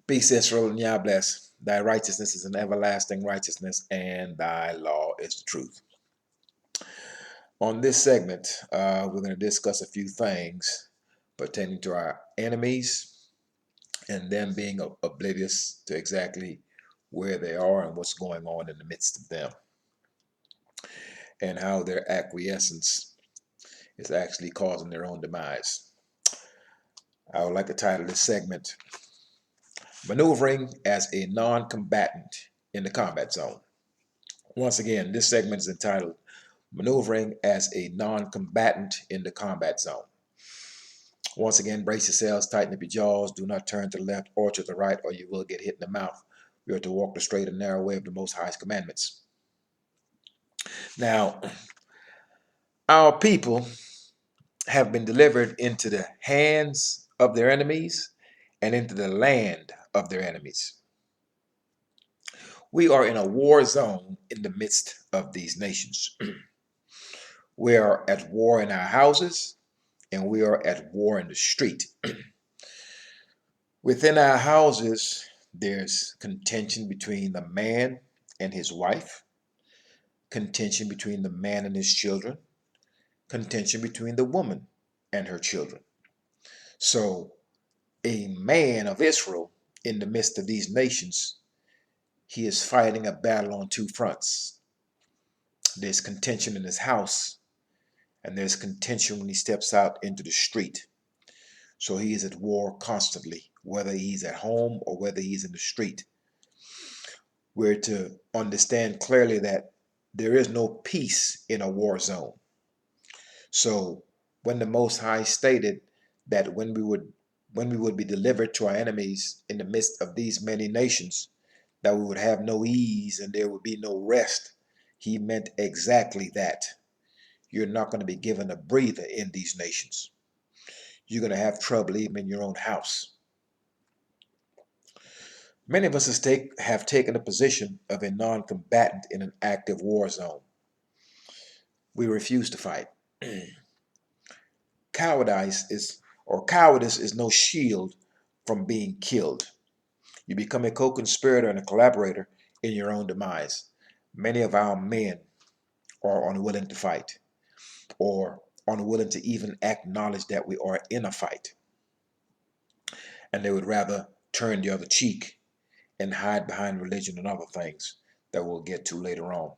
Peace, Israel, and Yah bless. Thy righteousness is an everlasting righteousness, and thy law is the truth. On this segment, we're going to discuss a few things pertaining to our enemies and them being oblivious to exactly where they are and what's going on in the midst of them, and how their acquiescence is actually causing their own demise. I would like to title this segment, Maneuvering as a Non-Combatant in the Combat Zone. Once again, this segment is entitled Maneuvering as a Non-Combatant in the Combat Zone. Once again, brace yourselves, tighten up your jaws, do not turn to the left or to the right, or you will get hit in the mouth. We are to walk the straight and narrow way of the Most High's commandments. Now, our people have been delivered into the hands of their enemies and into the land of their enemies. We are in a war zone in the midst of these nations. We are at war in our houses, and we are at war in the street. Within our houses, there's contention between the man and his wife, contention between the man and his children, contention between the woman and her children. So, a man of Israel in the midst of these nations, he is fighting a battle on two fronts. There's contention in his house, and there's contention when he steps out into the street. So he is at war constantly, whether he's at home or whether he's in the street. We're to understand clearly that there is no peace in a war zone. So when the Most High stated that when we would be delivered to our enemies in the midst of these many nations, that we would have no ease and there would be no rest, he meant exactly that. You're not going to be given a breather in these nations. You're going to have trouble even in your own house. Many of us have taken a position of a non-combatant in an active war zone. We refuse to fight. Cowardice is no shield from being killed. You become a co-conspirator and a collaborator in your own demise. Many of our men are unwilling to fight, or unwilling to even acknowledge that we are in a fight. And they would rather turn the other cheek and hide behind religion and other things that we'll get to later on.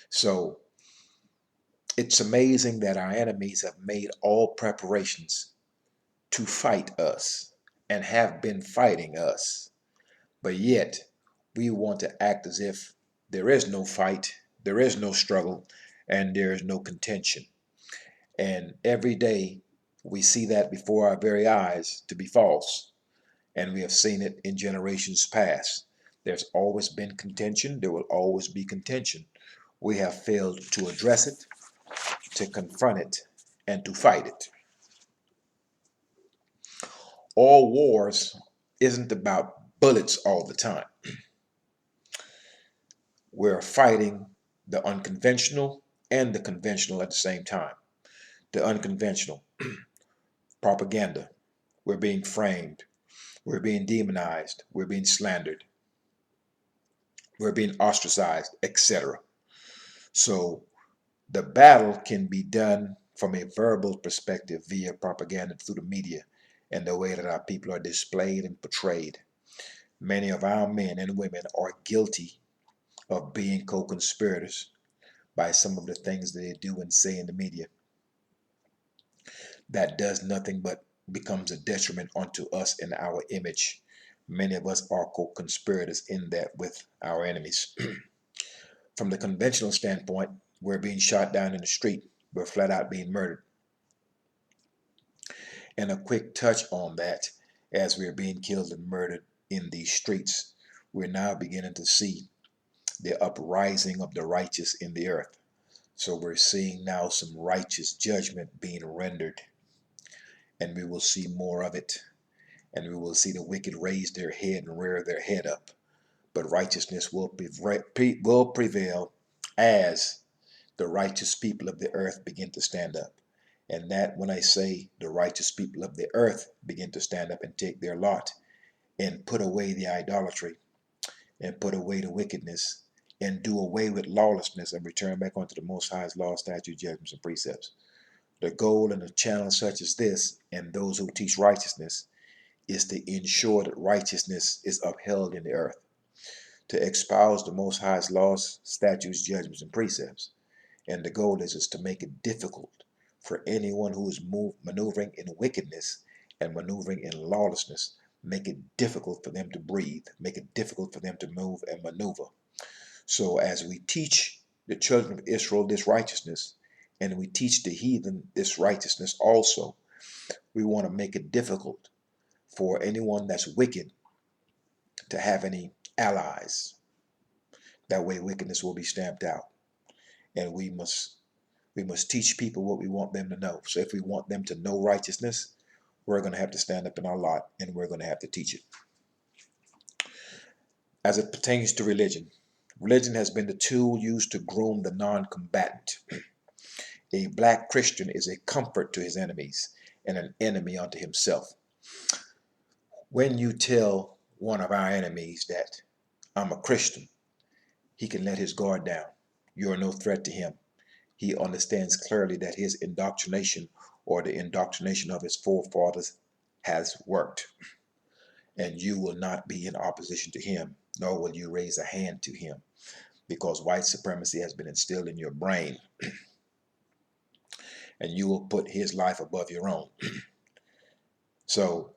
So it's amazing that our enemies have made all preparations to fight us and have been fighting us. But yet we want to act as if there is no fight, there is no struggle, and there is no contention. And every day we see that before our very eyes to be false. And we have seen it in generations past. There's always been contention. There will always be contention. We have failed to address it, to confront it, and to fight it. All wars isn't about bullets all the time. We're fighting the unconventional and the conventional at the same time. The unconventional, propaganda. We're being framed. We're being demonized. We're being slandered. We're being ostracized, etc. So the battle can be done from a verbal perspective via propaganda through the media and the way that our people are displayed and portrayed. Many of our men and women are guilty of being co-conspirators by some of the things that they do and say in the media. That does nothing but becomes a detriment unto us and our image. Many of us are co-conspirators in that with our enemies. From the conventional standpoint, we're being shot down in the street. We're flat out being murdered. And a quick touch on that, as we're being killed and murdered in these streets, we're now beginning to see the uprising of the righteous in the earth. So we're seeing now some righteous judgment being rendered, and we will see more of it. And we will see the wicked raise their head and rear their head up. But righteousness will prevail as the righteous people of the earth begin to stand up. And that when I say the righteous people of the earth begin to stand up and take their lot, and put away the idolatry and put away the wickedness and do away with lawlessness and return back onto the Most High's law, statutes, judgments, and precepts. The goal in a channel such as this and those who teach righteousness is to ensure that righteousness is upheld in the earth, to espouse the Most High's laws, statutes, judgments, and precepts. And the goal is to make it difficult for anyone who is maneuvering in wickedness and maneuvering in lawlessness, make it difficult for them to breathe, make it difficult for them to move and maneuver. So as we teach the children of Israel this righteousness, and we teach the heathen this righteousness also, we want to make it difficult for anyone that's wicked to have any allies. That way wickedness will be stamped out. And we must teach people what we want them to know. So if we want them to know righteousness, we're going to have to stand up in our lot and we're going to have to teach it. As it pertains to religion, religion has been the tool used to groom the non-combatant. A black Christian is a comfort to his enemies and an enemy unto himself. When you tell one of our enemies that I'm a Christian, he can let his guard down. You are no threat to him. He understands clearly that his indoctrination or the indoctrination of his forefathers has worked. And you will not be in opposition to him, nor will you raise a hand to him, because white supremacy has been instilled in your brain. And you will put his life above your own. So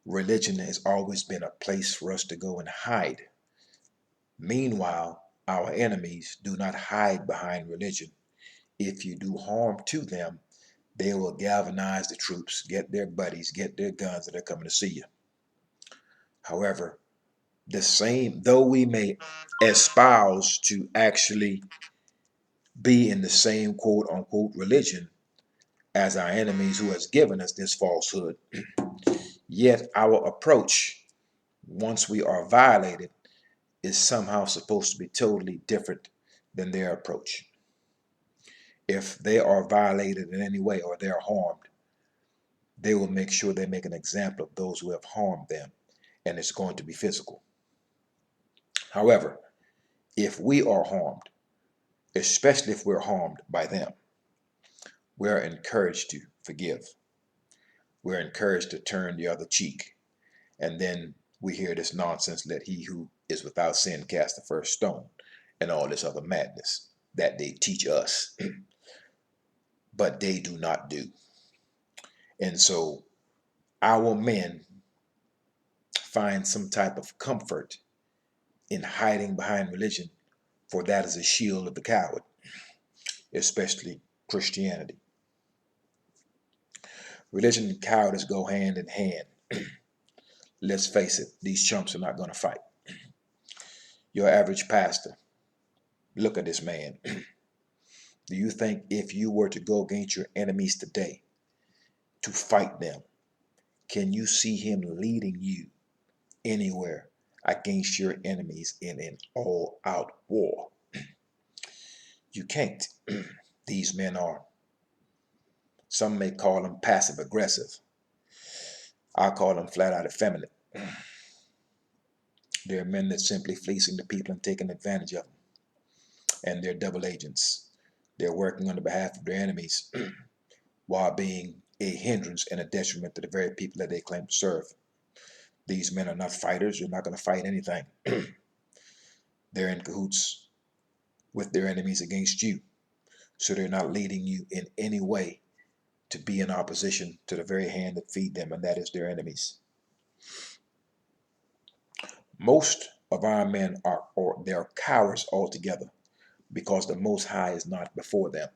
religion has always been a place for us to go and hide. Meanwhile, our enemies do not hide behind religion. If you do harm to them, they will galvanize the troops, get their buddies, get their guns, and they're coming to see you. However, though we may espouse to actually be in the same quote unquote religion as our enemies who has given us this falsehood, yet our approach, once we are violated, is somehow supposed to be totally different than their approach. If they are violated in any way or they are harmed, they will make sure they make an example of those who have harmed them, and it's going to be physical. However, if we are harmed, especially if we're harmed by them, we're encouraged to forgive. We're encouraged to turn the other cheek. And then we hear this nonsense, let he who is without sin cast the first stone, and all this other madness that they teach us, but they do not do. And so our men find some type of comfort in hiding behind religion, for that is a shield of the coward, especially Christianity. Religion and cowardice go hand in hand. Let's face it, these chumps are not going to fight. Your average pastor, look at this man. Do you think if you were to go against your enemies today to fight them, can you see him leading you anywhere against your enemies in an all-out war? You can't. These men are, some may call them passive-aggressive. I call them flat-out effeminate. They're men that simply fleecing the people and taking advantage of them. And they're double agents. They're working on the behalf of their enemies while being a hindrance and a detriment to the very people that they claim to serve. These men are not fighters. They're not going to fight anything. They're in cahoots with their enemies against you. So they're not leading you in any way to be in opposition to the very hand that feed them, and that is their enemies. Most of our men they're cowards altogether, because the Most High is not before them.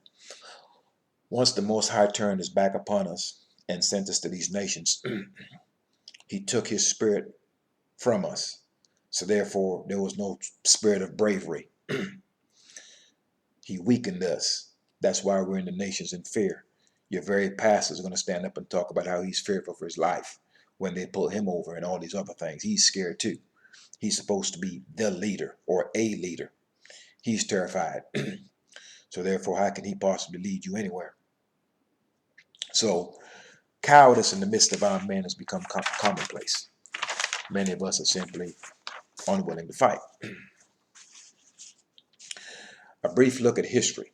Once the Most High turned his back upon us and sent us to these nations, he took his spirit from us. So therefore, there was no spirit of bravery. He weakened us. That's why we're in the nations in fear. Your very pastor is going to stand up and talk about how he's fearful for his life when they pull him over and all these other things. He's scared too. He's supposed to be the leader or a leader. He's terrified. So therefore, how can he possibly lead you anywhere? So cowardice in the midst of our men has become commonplace. Many of us are simply unwilling to fight. A brief look at history.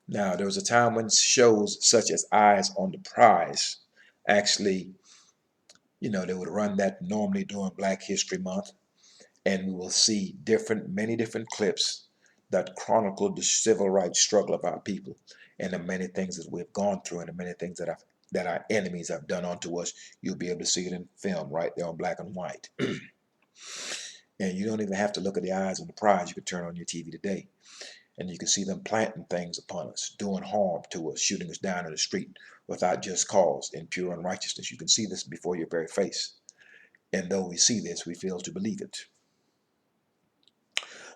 Now, there was a time when shows such as Eyes on the Prize actually, they would run that normally during Black History Month, and we will see many different clips that chronicle the civil rights struggle of our people and the many things that we've gone through and the many things that our enemies have done unto us. You'll be able to see it in film right there on black and white. And you don't even have to look at the Eyes on the Prize. You can turn on your TV today and you can see them planting things upon us, doing harm to us, shooting us down in the street without just cause, in pure unrighteousness. You can see this before your very face. And though we see this, we fail to believe it.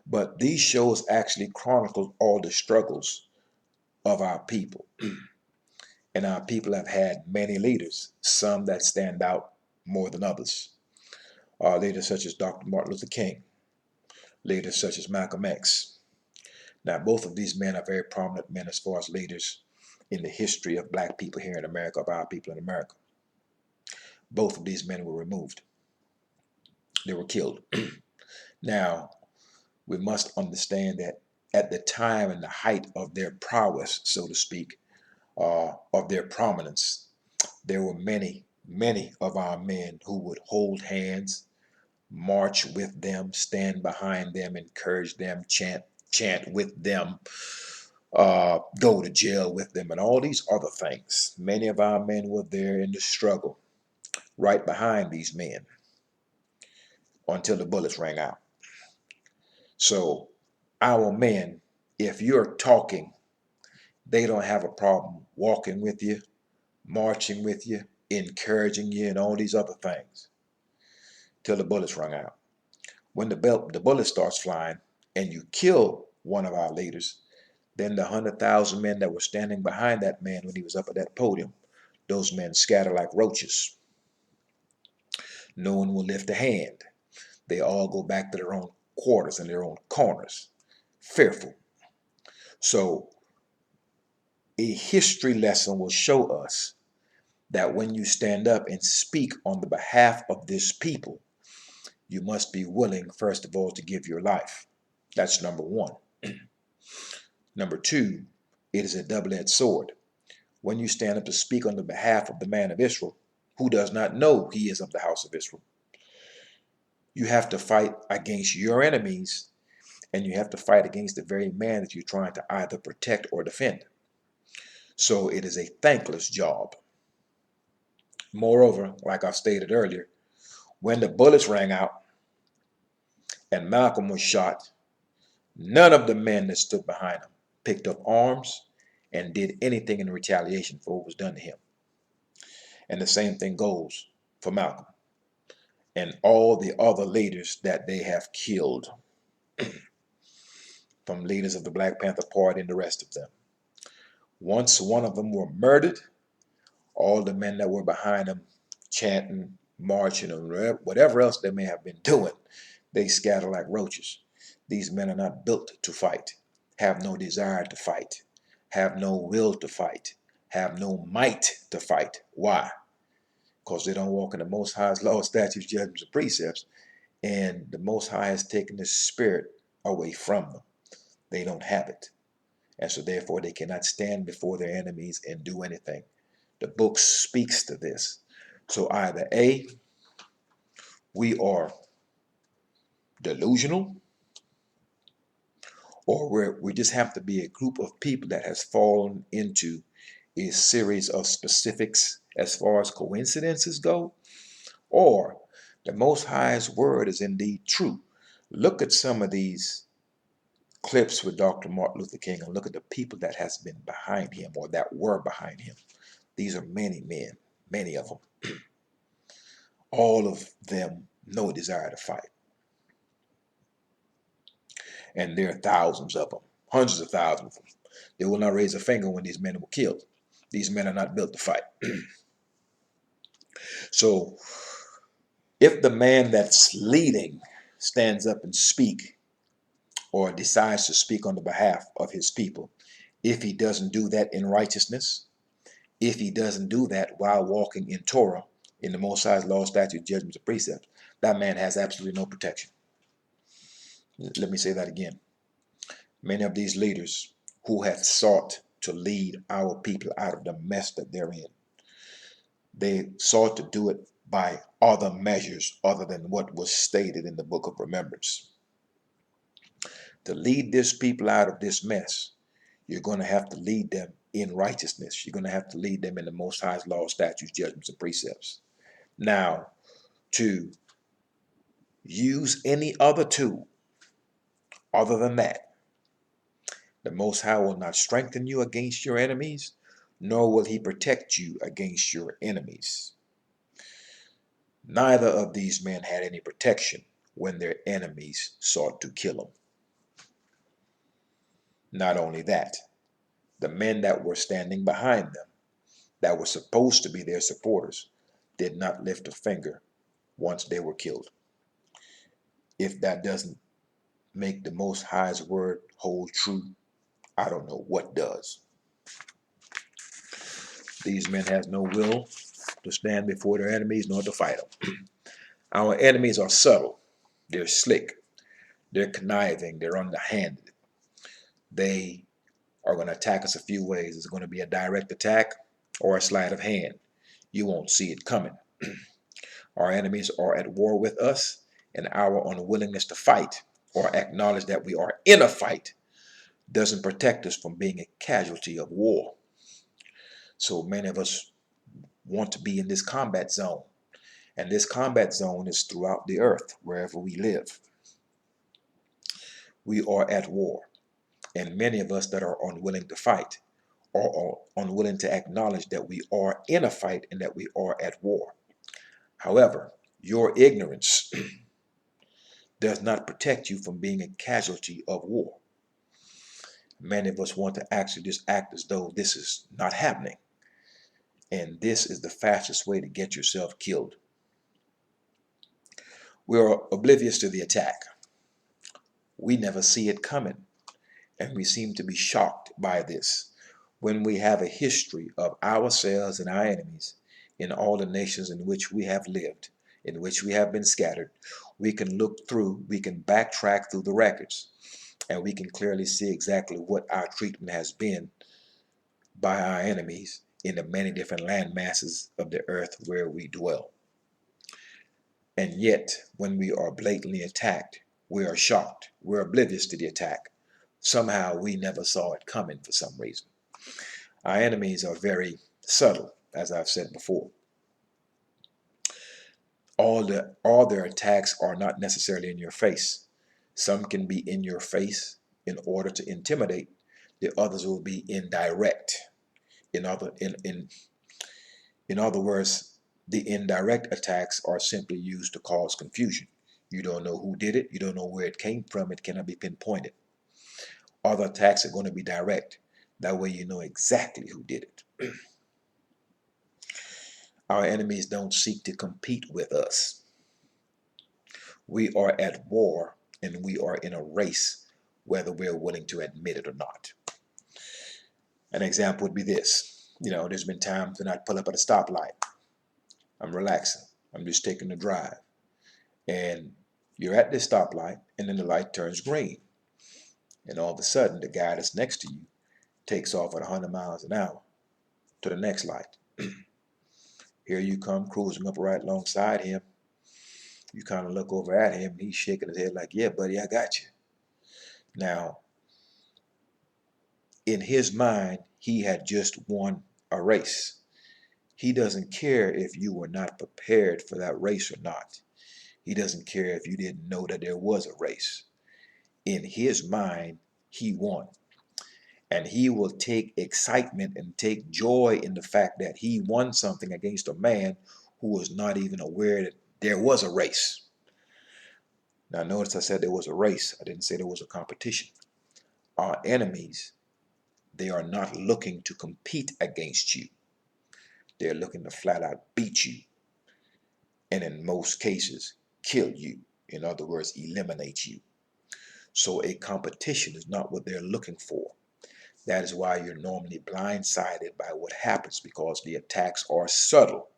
But these shows actually chronicle all the struggles of our people. And our people have had many leaders, some that stand out more than others. Leaders such as Dr. Martin Luther King, leaders such as Malcolm X. Now, both of these men are very prominent men as far as leaders in the history of black people here in America, of our people in America. Both of these men were removed. They were killed. Now, we must understand that at the time and the height of their prowess, so to speak, of their prominence, there were many, many of our men who would hold hands, march with them, stand behind them, encourage them, chant with them, go to jail with them, and all these other things. Many of our men were there in the struggle, right behind these men, until the bullets rang out. So our men, if you're talking, they don't have a problem walking with you, marching with you, encouraging you, and all these other things till the bullets rung out. When the bullet starts flying and you kill one of our leaders, then the 100,000 men that were standing behind that man when he was up at that podium, those men scatter like roaches. No one will lift a hand. They all go back to their own quarters and their own corners, fearful. So a history lesson will show us that when you stand up and speak on the behalf of this people, you must be willing, first of all, to give your life. That's number one. Number two, it is a double-edged sword. When you stand up to speak on the behalf of the man of Israel, who does not know he is of the house of Israel, you have to fight against your enemies, and you have to fight against the very man that you're trying to either protect or defend. So it is a thankless job. Moreover, like I stated earlier, when the bullets rang out and Malcolm was shot, none of the men that stood behind him picked up arms and did anything in retaliation for what was done to him. And the same thing goes for Malcolm and all the other leaders that they have killed, from leaders of the Black Panther Party and the rest of them. Once one of them were murdered, all the men that were behind them chanting, marching, or whatever else they may have been doing, they scatter like roaches. These men are not built to fight, have no desire to fight, have no will to fight, have no might to fight. Why? Because they don't walk in the Most High's law, statutes, judgments, and precepts, and the Most High has taken the spirit away from them. They don't have it. And so therefore they cannot stand before their enemies and do anything. The book speaks to this. So either A, we are delusional, or we just have to be a group of people that has fallen into a series of specifics as far as coincidences go, or the Most High's word is indeed true. Look at some of these clips with Dr. Martin Luther King and look at the people that has been behind him or that were behind him. These are many men, many of them. All of them no desire to fight. And there are thousands of them, hundreds of thousands of them. They will not raise a finger when these men were killed. These men are not built to fight. So if the man that's leading stands up and speak or decides to speak on the behalf of his people, if he doesn't do that in righteousness, if he doesn't do that while walking in Torah, in the Most High's law, statutes, judgments, and precepts, that man has absolutely no protection. Let me say that again. Many of these leaders who have sought to lead our people out of the mess that they're in, they sought to do it by other measures other than what was stated in the book of remembrance. To lead this people out of this mess, you're going to have to lead them in righteousness. You're going to have to lead them in the Most High's law, statutes, judgments, and precepts. Now, to use any other tool other than that, the Most High will not strengthen you against your enemies, nor will he protect you against your enemies. Neither of these men had any protection when their enemies sought to kill them. Not only that, the men that were standing behind them, that were supposed to be their supporters, did not lift a finger once they were killed. If that doesn't make the Most High's word hold true, I don't know what does. These men have no will to stand before their enemies nor to fight them. Our enemies are subtle. They're slick. They're conniving. They're underhanded. They are going to attack us a few ways. It's going to be a direct attack or a sleight of hand. You won't see it coming. Our enemies are at war with us, and our unwillingness to fight or acknowledge that we are in a fight doesn't protect us from being a casualty of war. So many of us want to be in this combat zone, and this combat zone is throughout the earth, wherever we live. We are at war, and many of us that are unwilling to fight are unwilling to acknowledge that we are in a fight and that we are at war. However, your ignorance does not protect you from being a casualty of war. Many of us want to actually just act as though this is not happening. And this is the fastest way to get yourself killed. We are oblivious to the attack. We never see it coming. And we seem to be shocked by this when we have a history of ourselves and our enemies in all the nations in which we have lived, in which we have been scattered. We can look through, we can backtrack through the records, and we can clearly see exactly what our treatment has been by our enemies in the many different land masses of the earth where we dwell. And yet, when we are blatantly attacked, we are shocked. We're oblivious to the attack. Somehow we never saw it coming for some reason. Our enemies are very subtle, as I've said before. All their attacks are not necessarily in your face. Some can be in your face in order to intimidate. The others will be indirect. In other words, the indirect attacks are simply used to cause confusion. You don't know who did it. You don't know where it came from. It cannot be pinpointed. Other attacks are going to be direct. That way you know exactly who did it. Our enemies don't seek to compete with us. We are at war, and we are in a race, whether we're willing to admit it or not. An example would be this. There's been times when I'd pull up at a stoplight. I'm relaxing. I'm just taking a drive. And you're at this stoplight, and then the light turns green. And all of a sudden, the guy that's next to you takes off at 100 miles an hour to the next light. Here you come cruising up right alongside him. You kind of look over at him, and he's shaking his head like, yeah, buddy, I got you. Now, in his mind, he had just won a race. He doesn't care if you were not prepared for that race or not. He doesn't care if you didn't know that there was a race. In his mind, he won. And he will take excitement and take joy in the fact that he won something against a man who was not even aware that there was a race. Now notice I said there was a race. I didn't say there was a competition. Our enemies, they are not looking to compete against you. They're looking to flat out beat you. And in most cases, kill you. In other words, eliminate you. So a competition is not what they're looking for. That is why you're normally blindsided by what happens, because the attacks are subtle.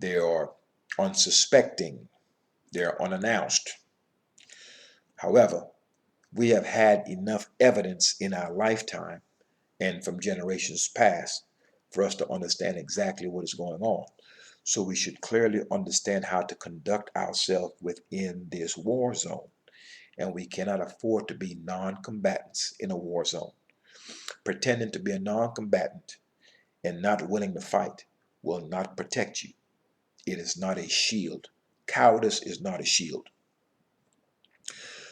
They are unsuspecting. They're unannounced. However, we have had enough evidence in our lifetime and from generations past for us to understand exactly what is going on. So we should clearly understand how to conduct ourselves within this war zone. And we cannot afford to be non-combatants in a war zone. Pretending to be a non-combatant and not willing to fight will not protect you. It is not a shield. Cowardice is not a shield.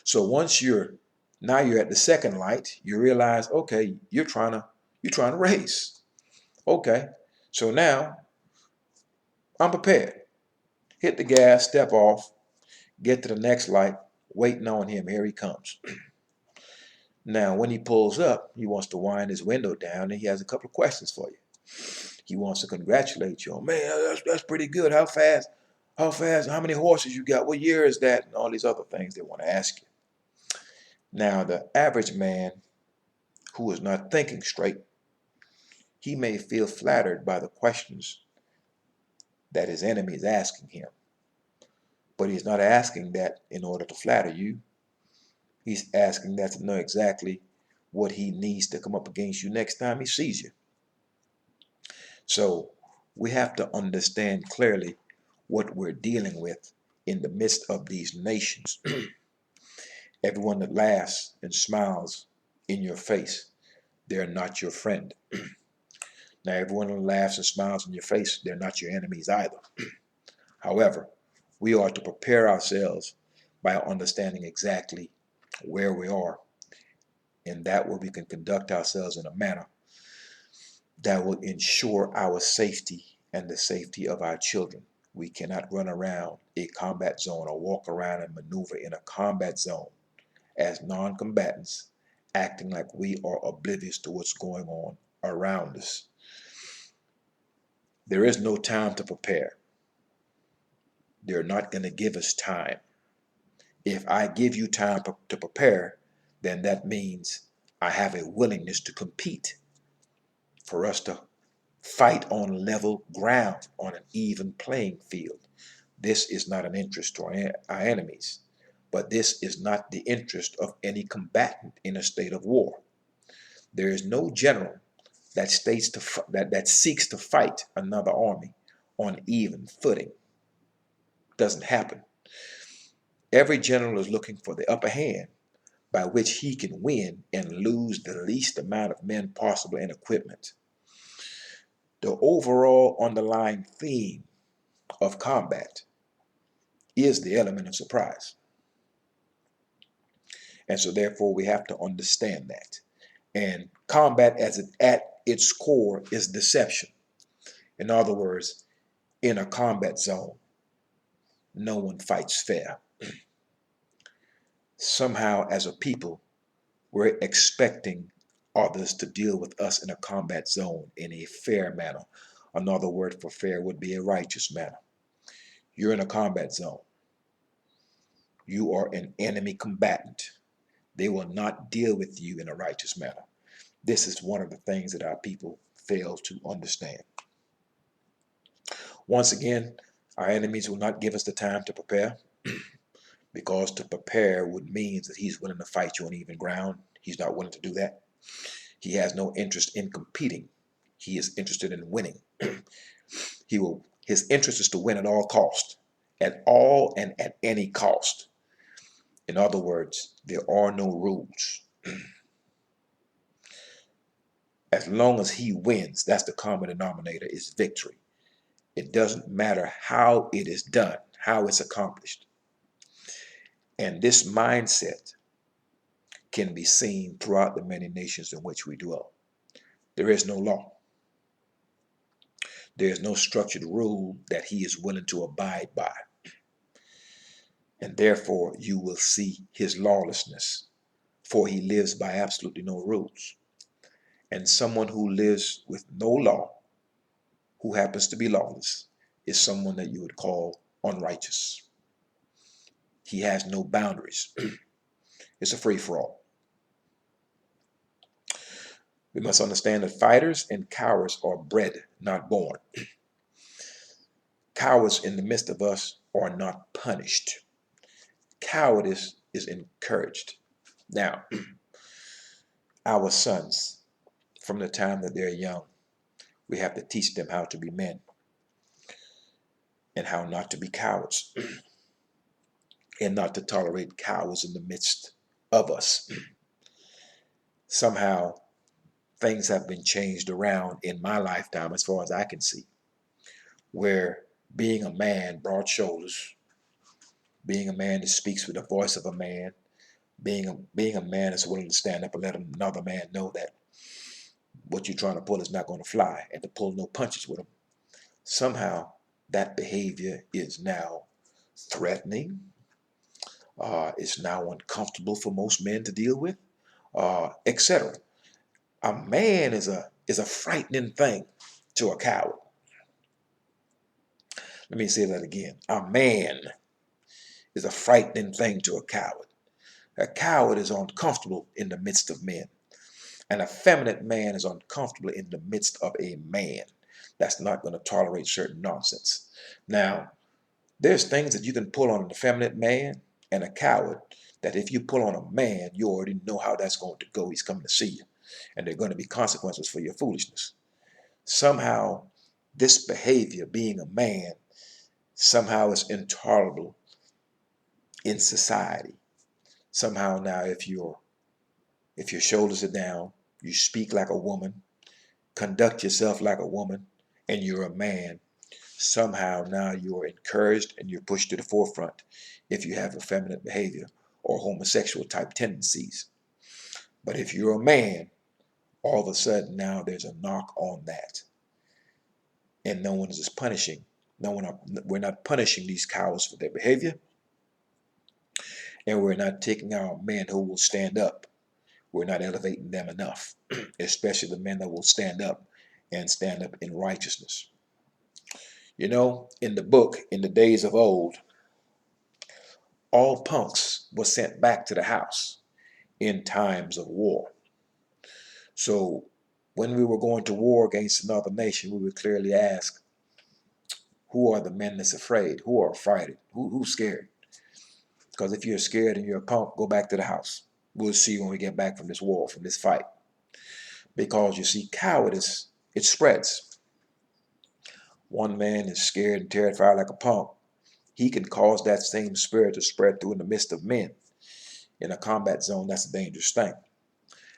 So once you're at the second light, you realize, okay, you're trying to race. Okay, so now I'm prepared. Hit the gas, step off, get to the next light, waiting on him. Here he comes. Now, when he pulls up, he wants to wind his window down, and he has a couple of questions for you. He wants to congratulate you on, man, that's pretty good. How fast? How fast? How many horses you got? What year is that? And all these other things they want to ask you. Now, the average man who is not thinking straight, he may feel flattered by the questions that his enemy is asking him. But he's not asking that in order to flatter you. He's asking that to know exactly what he needs to come up against you next time he sees you. So we have to understand clearly what we're dealing with in the midst of these nations. Everyone that laughs and smiles in your face, they're not your friend. Now, everyone that laughs and smiles in your face, they're not your enemies either. However, we are to prepare ourselves by understanding exactly where we are, and that way we can conduct ourselves in a manner that will ensure our safety and the safety of our children. We cannot run around a combat zone or walk around and maneuver in a combat zone as non-combatants, acting like we are oblivious to what's going on around us. There is no time to prepare. They're not going to give us time. If I give you time to prepare, then that means I have a willingness to compete for us to fight on level ground, on an even playing field. This is not an interest to our enemies, but this is not the interest of any combatant in a state of war. There is no general that seeks to fight another army on even footing. Doesn't happen. Every general is looking for the upper hand by which he can win and lose the least amount of men possible and equipment. The overall underlying theme of combat is the element of surprise. And so therefore we have to understand that. And combat at its core is deception. In other words, in a combat zone, no one fights fair. Somehow as a people, we're expecting others to deal with us in a combat zone in a fair manner. Another word for fair would be a righteous manner. You're in a combat zone. You are an enemy combatant. They will not deal with you in a righteous manner. This is one of the things that our people fail to understand. Once again, our enemies will not give us the time to prepare, because to prepare would mean that he's willing to fight you on even ground. He's not willing to do that. He has no interest in competing. He is interested in winning. His interest is to win at all cost, at all and at any cost. In other words, there are no rules. As long as he wins, that's the common denominator, is victory. It doesn't matter how it is done, how it's accomplished. And this mindset can be seen throughout the many nations in which we dwell. There is no law. There is no structured rule that he is willing to abide by. And therefore you will see his lawlessness, for he lives by absolutely no rules. And someone who lives with no law, who happens to be lawless, is someone that you would call unrighteous. He has no boundaries. It's a free-for-all. We must understand that fighters and cowards are bred, not born. Cowards in the midst of us are not punished. Cowardice is encouraged. Now, our sons, from the time that they're young, we have to teach them how to be men and how not to be cowards and not to tolerate cowards in the midst of us. Somehow, things have been changed around in my lifetime, as far as I can see, where being a man, broad shoulders, being a man that speaks with the voice of a man, being a man that's willing to stand up and let another man know that what you're trying to pull is not going to fly, and to pull no punches with him. Somehow, that behavior is now threatening. It's now uncomfortable for most men to deal with, etc. A man is a frightening thing to a coward. Let me say that again. A man is a frightening thing to a coward. A coward is uncomfortable in the midst of men. An effeminate man is uncomfortable in the midst of a man that's not going to tolerate certain nonsense. Now, there's things that you can pull on an effeminate man and a coward that if you pull on a man, you already know how that's going to go. He's coming to see you. And there are going to be consequences for your foolishness. Somehow, this behavior, being a man, somehow is intolerable in society. Somehow now, if your shoulders are down, you speak like a woman, conduct yourself like a woman, and you're a man, somehow now you're encouraged and you're pushed to the forefront if you have effeminate behavior or homosexual type tendencies. But if you're a man, all of a sudden now there's a knock on that. And no one is punishing. We're not punishing these cowards for their behavior. And we're not taking our men who will stand up. We're not elevating them enough, especially the men that will stand up and stand up in righteousness. You know, in the book, in the days of old, all punks were sent back to the house in times of war. So when we were going to war against another nation, we would clearly ask, who are the men that's afraid? Who are frightened? Who's scared? Because if you're scared and you're a punk, go back to the house. We'll see when we get back from this war, from this fight. Because you see, cowardice, it spreads. One man is scared and terrified like a punk. He can cause that same spirit to spread through in the midst of men. In a combat zone, that's a dangerous thing.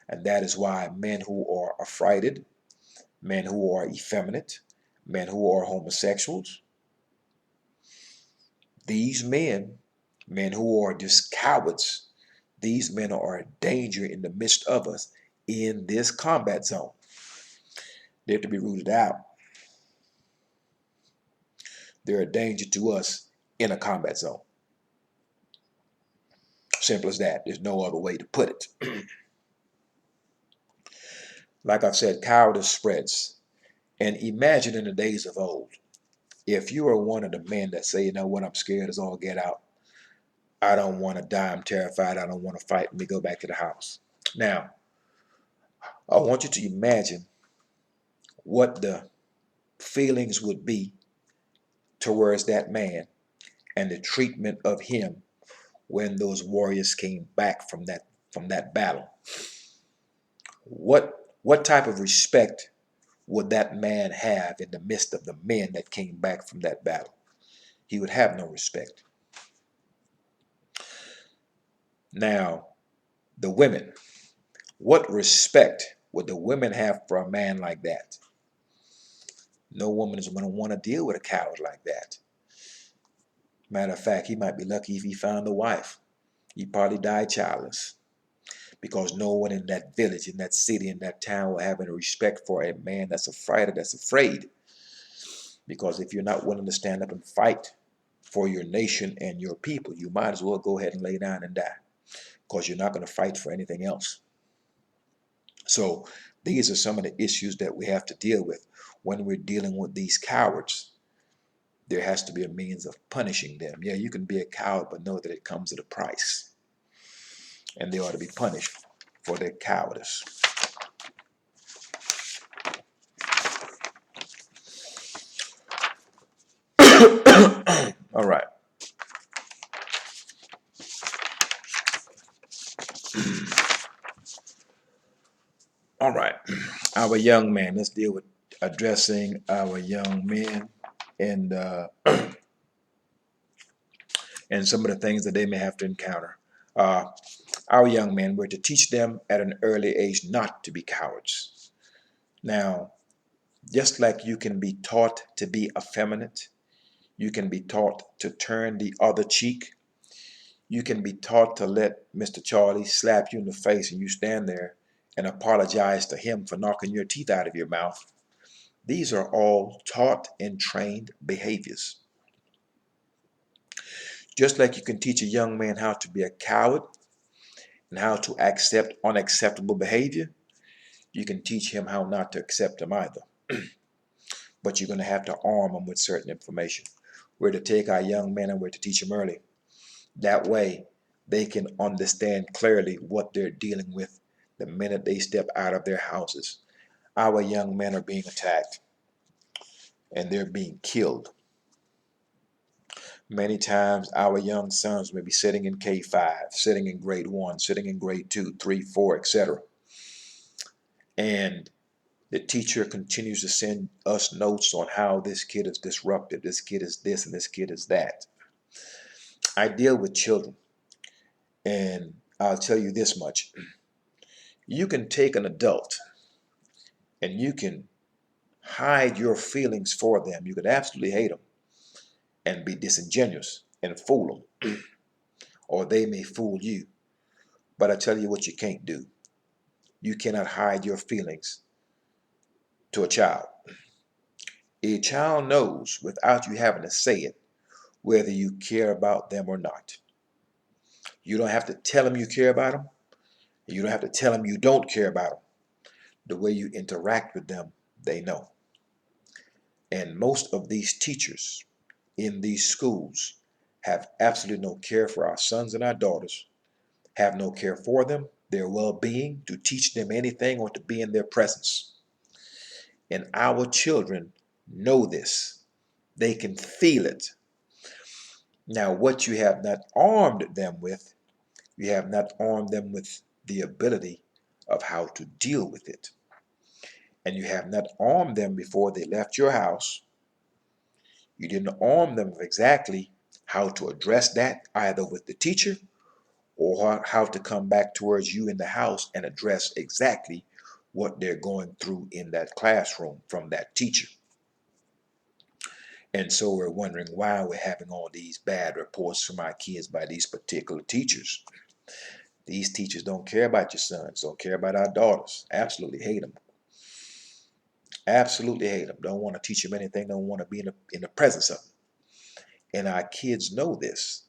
And that is why men who are affrighted, men who are effeminate, men who are homosexuals, these men who are just cowards, these men are a danger in the midst of us in this combat zone. They're to be rooted out. They're a danger to us in a combat zone. Simple as that. There's no other way to put it. Like I've said, cowardice spreads. And imagine in the days of old, if you are one of the men that say, you know what, I'm scared as all get out. I don't want to die. I'm terrified. I don't want to fight. Let me go back to the house. Now, I want you to imagine what the feelings would be towards that man and the treatment of him when those warriors came back from that battle. What type of respect would that man have in the midst of the men that came back from that battle? He would have no respect. Now, the women, what respect would the women have for a man like that? No woman is going to want to deal with a coward like that. Matter of fact, he might be lucky if he found a wife. He probably died childless because no one in that village, in that city, in that town will have any respect for a man that's a fighter, that's afraid. Because if you're not willing to stand up and fight for your nation and your people, you might as well go ahead and lay down and die because you're not going to fight for anything else. So these are some of the issues that we have to deal with when we're dealing with these cowards. There has to be a means of punishing them. Yeah, you can be a coward, but know that it comes at a price. And they ought to be punished for their cowardice. All right. All right. Our young man. Let's deal with addressing our young men and and some of the things that they may have to encounter. Uh, our young men, we're to teach them at an early age not to be cowards. Now, just like you can be taught to be effeminate, you can be taught to turn the other cheek. You can be taught to let Mr. Charlie slap you in the face and you stand there and apologize to him for knocking your teeth out of your mouth. These are all taught and trained behaviors. Just like you can teach a young man how to be a coward and how to accept unacceptable behavior, you can teach him how not to accept them either. But you're going to have to arm them with certain information. We're to take our young men and we're to teach them early. That way, they can understand clearly what they're dealing with the minute they step out of their houses. Our young men are being attacked and they're being killed. Many times, our young sons may be sitting in K5, sitting in grade 1, sitting in grade 2, 3, 4, etc. And the teacher continues to send us notes on how this kid is disruptive, this kid is this, and this kid is that. I deal with children, and I'll tell you this much. You can take an adult and you can hide your feelings for them. You can absolutely hate them and be disingenuous and fool them, or they may fool you. But I tell you what you can't do. You cannot hide your feelings to a child. A child knows without you having to say it whether you care about them or not. You don't have to tell them you care about them. You don't have to tell them you don't care about them. The way you interact with them, they know. And most of these teachers in these schools have absolutely no care for our sons and our daughters, have no care for them, their well-being, to teach them anything or to be in their presence. And our children know this. They can feel it. Now, what you have not armed them with, you have not armed them with the ability of how to deal with it. And you have not armed them before they left your house. You didn't arm them with exactly how to address that, either with the teacher or how to come back towards you in the house and address exactly what they're going through in that classroom from that teacher. And so we're wondering why we're having all these bad reports from our kids by these particular teachers. These teachers don't care about your sons, don't care about our daughters. Absolutely hate them. Absolutely hate them. Don't want to teach them anything, don't want to be in the presence of them. And our kids know this,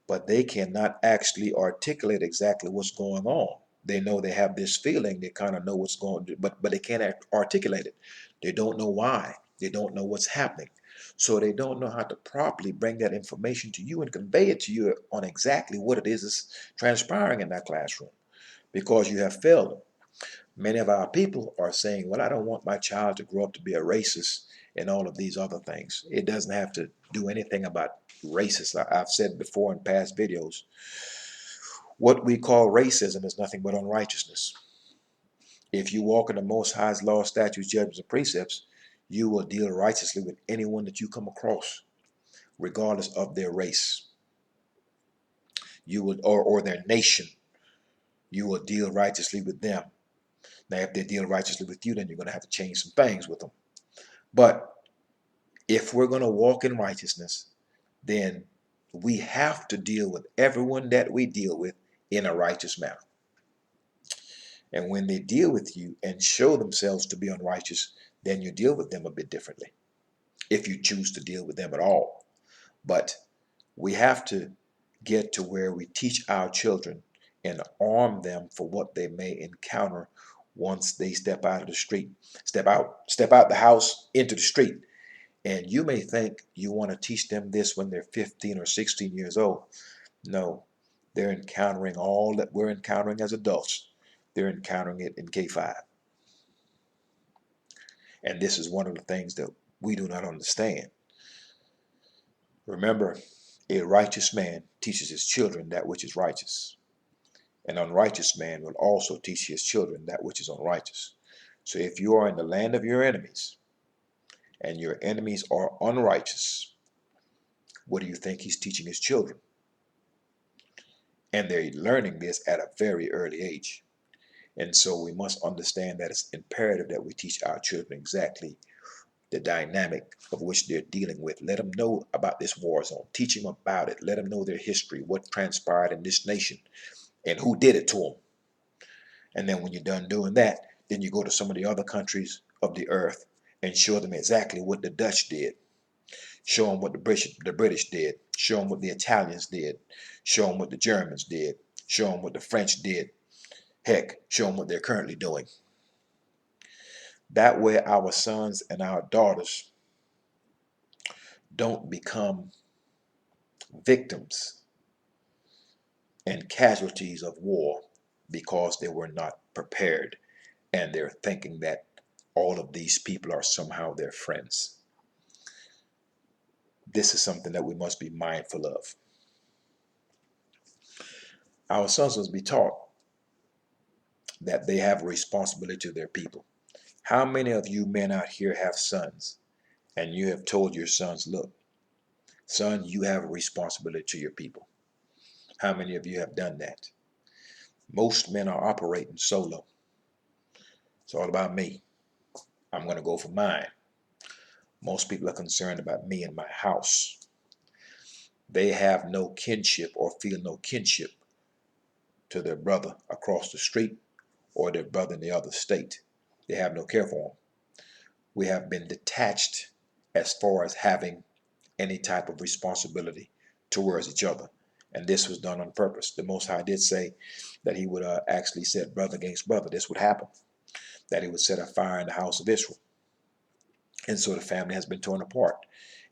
but they cannot actually articulate exactly what's going on. They know they have this feeling, they kind of know what's going on, but they can't articulate it. They don't know why. They don't know what's happening. So they don't know how to properly bring that information to you and convey it to you on exactly what it is that's transpiring in that classroom because you have failed them. Many of our people are saying, well, I don't want my child to grow up to be a racist and all of these other things. It doesn't have to do anything about racist. I've said before in past videos, what we call racism is nothing but unrighteousness. If you walk in the Most High's law, statutes, judgments, and precepts, you will deal righteously with anyone that you come across, regardless of their race. You will, or their nation. You will deal righteously with them. Now, if they deal righteously with you, then you're going to have to change some things with them. But if we're going to walk in righteousness, then we have to deal with everyone that we deal with in a righteous manner. And when they deal with you and show themselves to be unrighteous, then you deal with them a bit differently, if you choose to deal with them at all. But we have to get to where we teach our children and arm them for what they may encounter once they step out of the street, step out the house into the street. And you may think you want to teach them this when they're 15 or 16 years old. No, they're encountering all that we're encountering as adults. They're encountering it in K5. And this is one of the things that we do not understand. Remember, a righteous man teaches his children that which is righteous. An unrighteous man will also teach his children that which is unrighteous. So if you are in the land of your enemies and your enemies are unrighteous, what do you think he's teaching his children? And they're learning this at a very early age. And so we must understand that it's imperative that we teach our children exactly the dynamic of which they're dealing with. Let them know about this war zone. Teach them about it. Let them know their history, what transpired in this nation, and who did it to them. And then when you're done doing that, then you go to some of the other countries of the earth and show them exactly what the Dutch did. Show them what the British did. Show them what the Italians did. Show them what the Germans did. Show them what the French did. Heck, show them what they're currently doing. That way our sons and our daughters don't become victims and casualties of war because they were not prepared and they're thinking that all of these people are somehow their friends. This is something that we must be mindful of. Our sons must be taught that they have a responsibility to their people. How many of you men out here have sons and you have told your sons, look, son, you have a responsibility to your people? How many of you have done that? Most men are operating solo. It's all about me. I'm going to go for mine. Most people are concerned about me and my house. They have no kinship or feel no kinship to their brother across the street or their brother in the other state. They have no care for them. We have been detached as far as having any type of responsibility towards each other. And this was done on purpose. The Most High did say that he would actually set brother against brother. This would happen, that he would set a fire in the house of Israel. And so the family has been torn apart.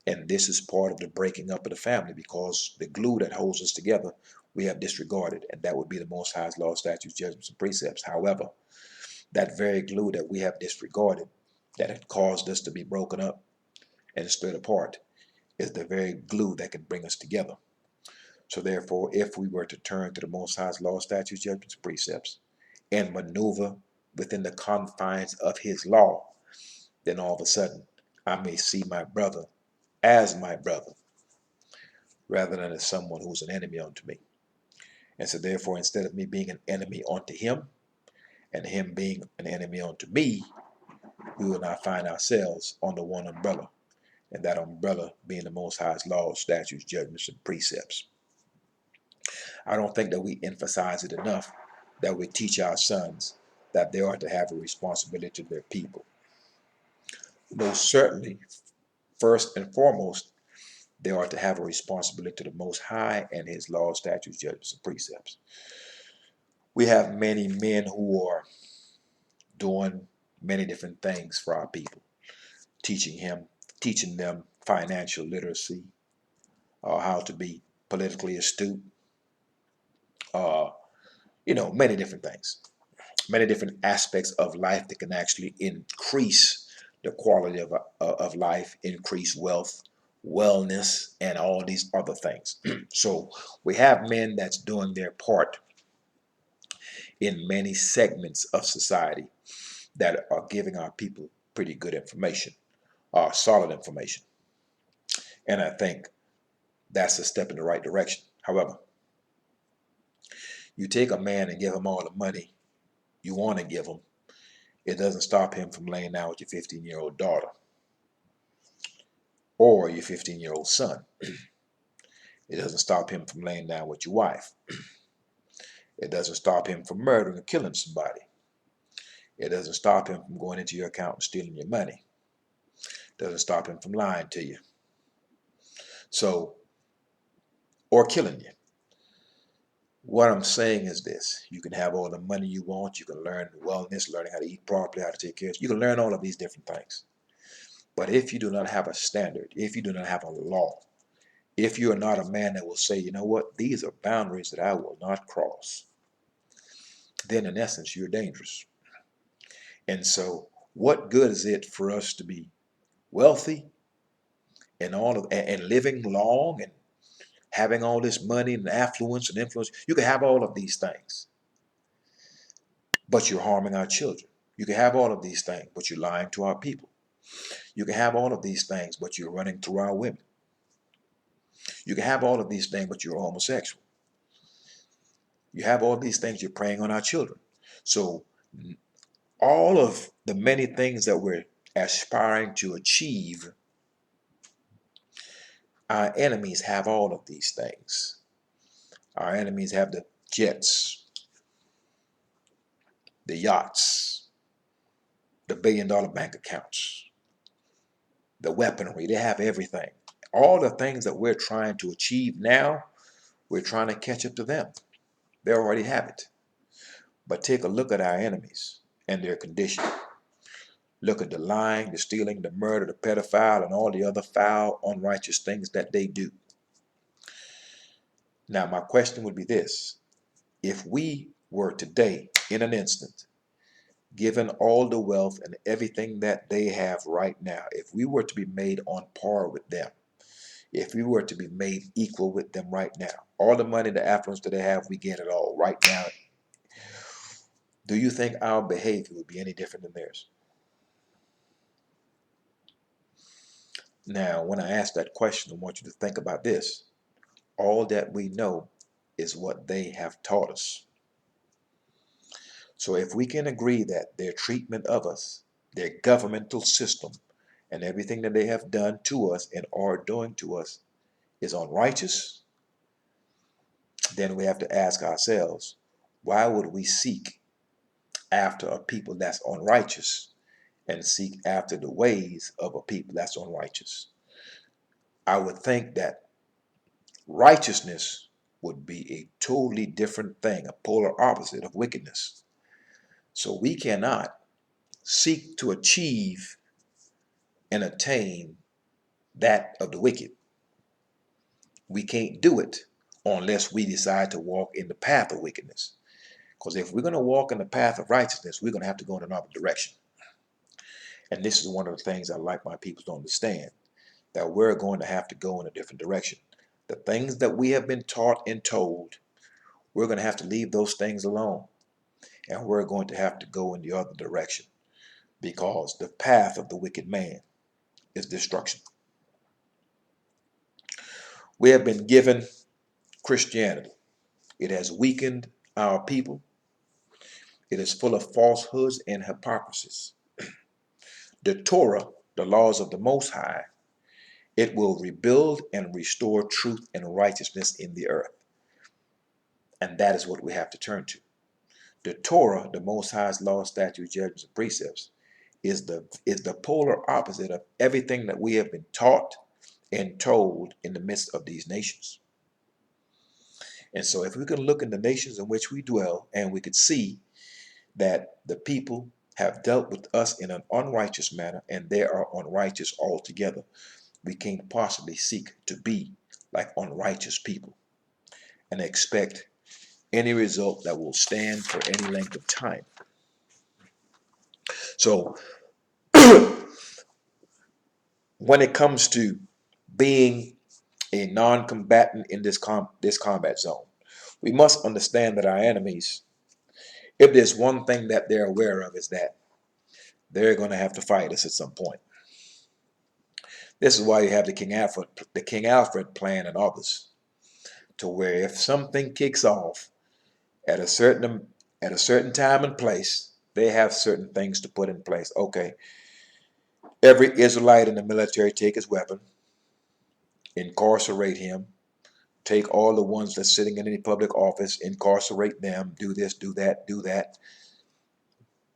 And this is part of the breaking up of the family because the glue that holds us together, we have disregarded. And that would be the Most High's law, statutes, judgments, and precepts. However, that very glue that we have disregarded, that had caused us to be broken up and split apart, is the very glue that can bring us together. So therefore, if we were to turn to the Most High's law, statutes, judgments, and precepts, and maneuver within the confines of his law, then all of a sudden, I may see my brother as my brother, rather than as someone who's an enemy unto me. And so therefore, instead of me being an enemy unto him, and him being an enemy unto me, we will now find ourselves under one umbrella, and that umbrella being the Most High's laws, statutes, judgments, and precepts. I don't think that we emphasize it enough that we teach our sons that they are to have a responsibility to their people. Most certainly, first and foremost, they are to have a responsibility to the Most High and his laws, statutes, judgments, and precepts. We have many men who are doing many different things for our people, teaching them financial literacy, how to be politically astute, uh, many different things, many different aspects of life that can actually increase the quality of life, increase wealth, wellness, and all these other things. So we have men that's doing their part in many segments of society that are giving our people pretty good information, solid information. And I think that's a step in the right direction. However, you take a man and give him all the money you want to give him, it doesn't stop him from laying down with your 15-year-old daughter or your 15-year-old son. It doesn't stop him from laying down with your wife. It doesn't stop him from murdering or killing somebody. It doesn't stop him from going into your account and stealing your money. It doesn't stop him from lying to you. So, or killing you. What I'm saying is this: you can have all the money you want, you can learn wellness, learning how to eat properly, how to take care of you can learn all of these different things. But if you do not have a standard, if you do not have a law, if you are not a man that will say, you know what, these are boundaries that I will not cross, then in essence, you're dangerous. And so, what good is it for us to be wealthy and and living long and having all this money and affluence and influence. You can have all of these things, but you're harming our children. You can have all of these things, but you're lying to our people. You can have all of these things, but you're running through our women. You can have all of these things, but you're homosexual. You have all these things, you're preying on our children. So all of the many things that we're aspiring to achieve, our enemies have all of these things. Our enemies have the jets, the yachts, the billion-dollar bank accounts, the weaponry. They have everything. All the things that we're trying to achieve now, we're trying to catch up to them. They already have it. But take a look at our enemies and their condition. Look at the lying, the stealing, the murder, the pedophile, and all the other foul, unrighteous things that they do. Now, my question would be this. If we were today, in an instant, given all the wealth and everything that they have right now, if we were to be made on par with them, if we were to be made equal with them right now, all the money, the affluence that they have, we get it all right now, do you think our behavior would be any different than theirs? Now, when I ask that question, I want you to think about this. All that we know is what they have taught us. So if we can agree that their treatment of us, their governmental system, and everything that they have done to us and are doing to us is unrighteous, then we have to ask ourselves, why would we seek after a people that's unrighteous and seek after the ways of a people that's unrighteous? I would think that righteousness would be a totally different thing, a polar opposite of wickedness. So we cannot seek to achieve and attain that of the wicked. We can't do it unless we decide to walk in the path of wickedness. Because if we're going to walk in the path of righteousness, we're going to have to go in another direction. And this is one of the things I like my people to understand, that we're going to have to go in a different direction. The things that we have been taught and told, we're going to have to leave those things alone. And we're going to have to go in the other direction, because the path of the wicked man is destruction. We have been given Christianity. It has weakened our people. It is full of falsehoods and hypocrisies. The Torah, the laws of the Most High, it will rebuild and restore truth and righteousness in the earth. And that is what we have to turn to. The Torah, the Most High's law, statutes, judgments, and precepts, is the polar opposite of everything that we have been taught and told in the midst of these nations. And so if we can look in the nations in which we dwell, and we could see that the people have dealt with us in an unrighteous manner, and they are unrighteous altogether, we can't possibly seek to be like unrighteous people and expect any result that will stand for any length of time. So when it comes to being a non-combatant in this combat zone, we must understand that our enemies, if there's one thing that they're aware of, is that they're going to have to fight us at some point. This is why you have the King Alfred plan and others, to where if something kicks off at a certain time and place, they have certain things to put in place. Okay, every Israelite in the military take his weapon, incarcerate him, take all the ones that's sitting in any public office, incarcerate them, do this, do that, do that.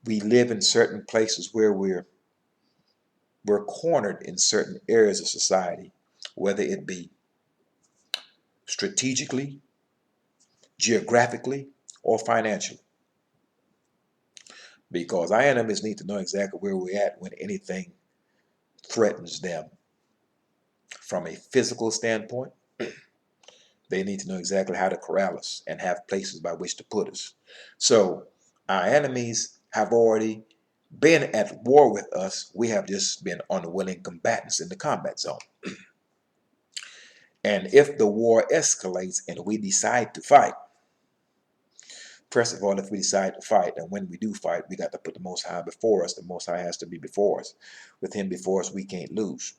We live in certain places where we're cornered in certain areas of society, whether it be strategically, geographically, or financially. Because our enemies need to know exactly where we're at when anything threatens them. From a physical standpoint, they need to know exactly how to corral us and have places by which to put us. So our enemies have already been at war with us. We have just been unwilling combatants in the combat zone. And if the war escalates and we decide to fight, first of all, if we decide to fight, and when we do fight, we got to put the Most High before us. The Most High has to be before us. With him before us, we can't lose.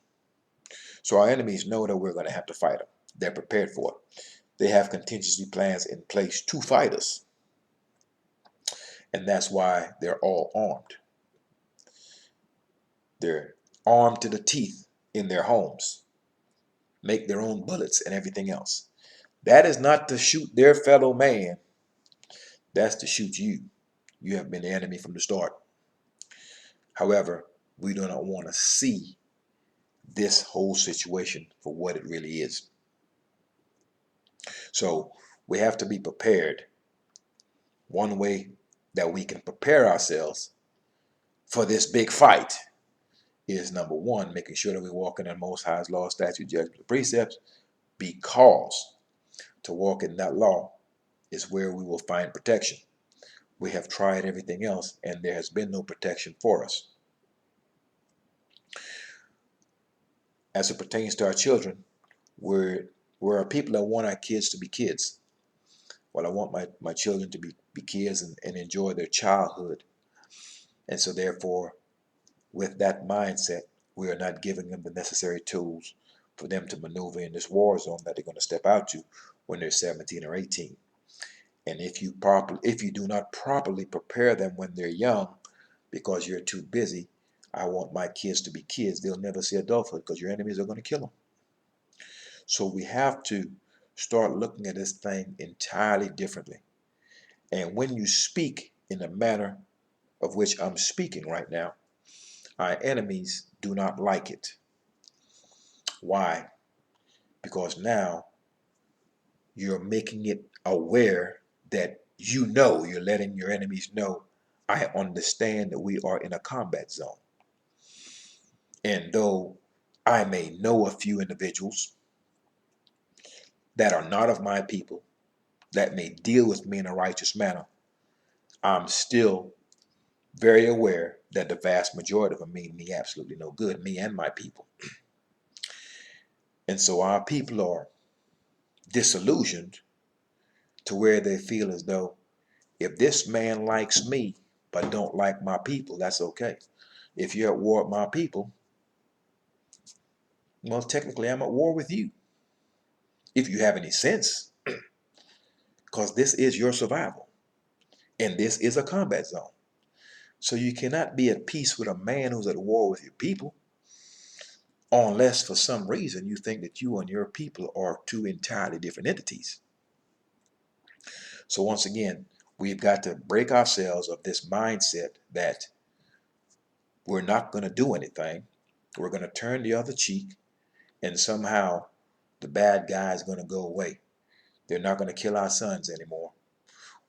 So our enemies know that we're going to have to fight them. They're prepared for it. They have contingency plans in place to fight us. And that's why they're all armed. They're armed to the teeth in their homes, make their own bullets and everything else. That is not to shoot their fellow man. That's to shoot you. You have been the enemy from the start. However, we do not want to see this whole situation for what it really is. So we have to be prepared. One way that we can prepare ourselves for this big fight is, number one, making sure that we walk in the Most High's law, statute, judgment, precepts, because to walk in that law is where we will find protection. We have tried everything else, and there has been no protection for us. As it pertains to our children, we're a people that want our kids to be kids. Well, I want my children to be kids and enjoy their childhood. And so therefore, with that mindset, we are not giving them the necessary tools for them to maneuver in this war zone that they're going to step out to when they're 17 or 18. And if you do not properly prepare them when they're young because you're too busy, I want my kids to be kids, they'll never see adulthood because your enemies are going to kill them. So we have to start looking at this thing entirely differently. And when you speak in the manner of which I'm speaking right now, our enemies do not like it. Why? Because now you're making it aware that you're letting your enemies know, I understand that we are in a combat zone. And though I may know a few individuals that are not of my people, that may deal with me in a righteous manner, I'm still very aware that the vast majority of them mean me absolutely no good, me and my people. And so our people are disillusioned to where they feel as though, if this man likes me but don't like my people, that's okay. If you're at war with my people, well, technically I'm at war with you. If you have any sense, because this is your survival. And this is a combat zone. So you cannot be at peace with a man who's at war with your people unless for some reason you think that you and your people are two entirely different entities. So once again, we've got to break ourselves of this mindset that we're not going to do anything. We're going to turn the other cheek, and somehow the bad guy is going to go away. They're not going to kill our sons anymore.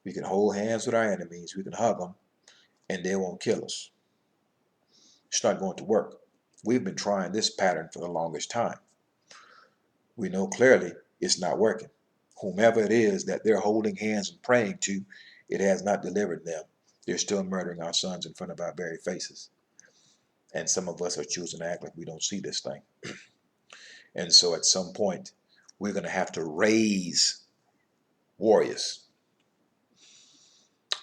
We can hold hands with our enemies. We can hug them, and they won't kill us. It's not going to work. We've been trying this pattern for the longest time. We know clearly it's not working. Whomever it is that they're holding hands and praying to, it has not delivered them. They're still murdering our sons in front of our very faces. And some of us are choosing to act like we don't see this thing. And so at some point, we're going to have to raise warriors.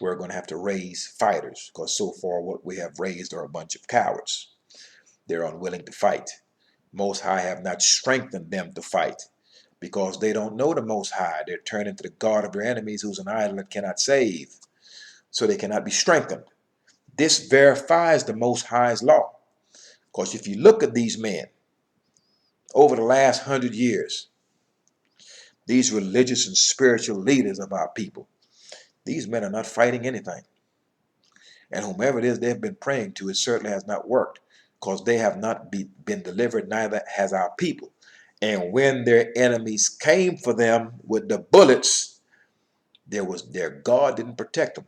We're going to have to raise fighters, because so far what we have raised are a bunch of cowards. They're unwilling to fight. Most High have not strengthened them to fight because they don't know the Most High. They're turning to the God of their enemies, who's an idol that cannot save. So they cannot be strengthened. This verifies the Most High's law. Because if you look at these men over the last 100 years, these religious and spiritual leaders of our people, these men are not fighting anything. And whomever it is they've been praying to, it certainly has not worked, because they have not been delivered, neither has our people. And when their enemies came for them with the bullets, their God didn't protect them.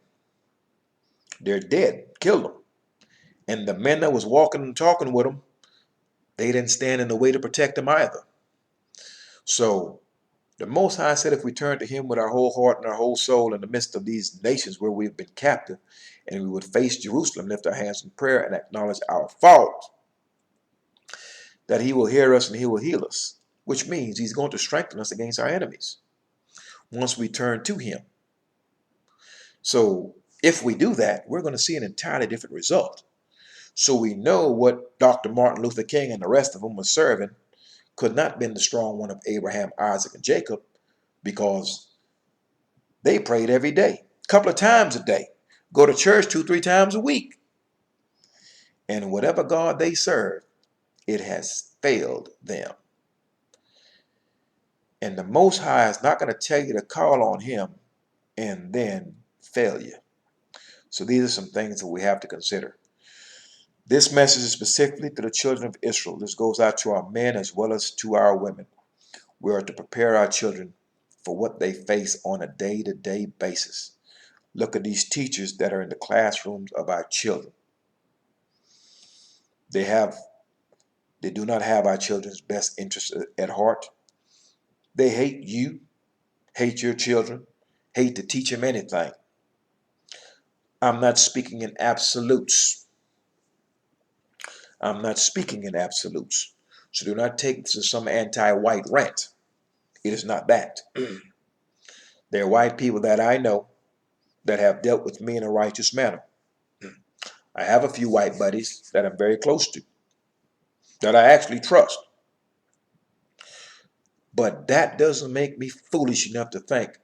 They're dead, killed them. And the men that was walking and talking with them, they didn't stand in the way to protect them either. So the Most High said if we turn to him with our whole heart and our whole soul in the midst of these nations where we've been captive, and we would face Jerusalem, lift our hands in prayer and acknowledge our fault, that he will hear us and he will heal us. which means he's going to strengthen us against our enemies once we turn to him. So if we do that, we're going to see an entirely different result. So we know what Dr. Martin Luther King and the rest of them were serving could not have been the strong one of Abraham, Isaac, and Jacob, because they prayed every day, a couple of times a day, go to church 2, 3 times a week. And whatever God they serve, it has failed them. And the Most High is not going to tell you to call on him and then fail you. So these are some things that we have to consider. This message is specifically to the children of Israel. This goes out to our men as well as to our women. We are to prepare our children for what they face on a day-to-day basis. Look at these teachers that are in the classrooms of our children. They do not have our children's best interests at heart. They hate you, hate your children, hate to teach them anything. I'm not speaking in absolutes. I'm not speaking in absolutes. So do not take this as some anti-white rant. It is not that. There are white people that I know that have dealt with me in a righteous manner. I have a few white buddies that I'm very close to, that I actually trust. But that doesn't make me foolish enough to think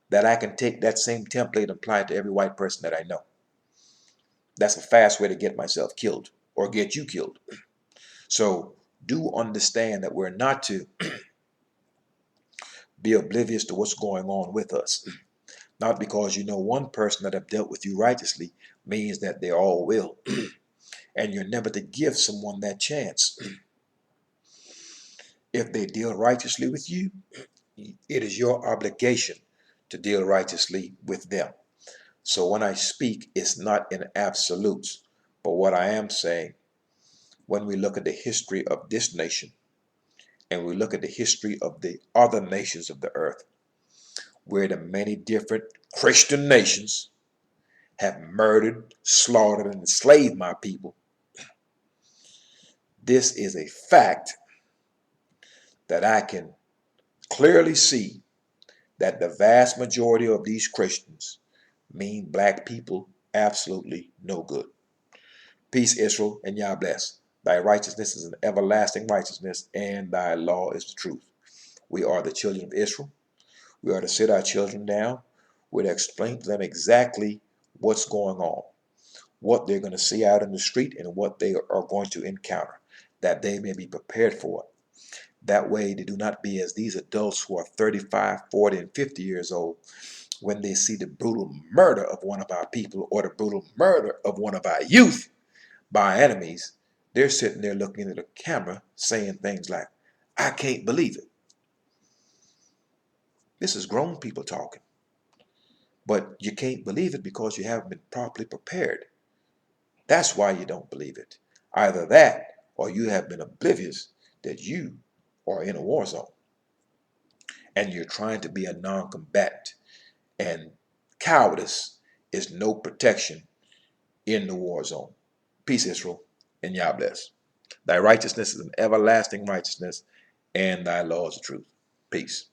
that I can take that same template and apply it to every white person that I know. That's a fast way to get myself killed or get you killed. So do understand that we're not to be oblivious to what's going on with us. Not because you know one person that have dealt with you righteously means that they all will. And you're never to give someone that chance. If they deal righteously with you, it is your obligation to deal righteously with them. So when I speak, it's not in absolutes. But what I am saying, when we look at the history of this nation, and we look at the history of the other nations of the earth, where the many different Christian nations have murdered, slaughtered, and enslaved my people, this is a fact that I can clearly see that the vast majority of these Christians mean black people absolutely no good. Peace, Israel, and Yah bless. Thy righteousness is an everlasting righteousness, and thy law is the truth. We are the children of Israel. We are to sit our children down. We're to explain to them exactly what's going on, what they're going to see out in the street, and what they are going to encounter, that they may be prepared for it. That way they do not be as these adults who are 35, 40, and 50 years old when they see the brutal murder of one of our people or the brutal murder of one of our youth by our enemies. They're sitting there looking into the camera saying things like, I can't believe it. This is grown people talking. But you can't believe it because you haven't been properly prepared. That's why you don't believe it. Either that or you have been oblivious that you are in a war zone and you're trying to be a non-combatant. And cowardice is no protection in the war zone. Peace, Israel, and Yah bless. Thy righteousness is an everlasting righteousness, and thy law is the truth. Peace.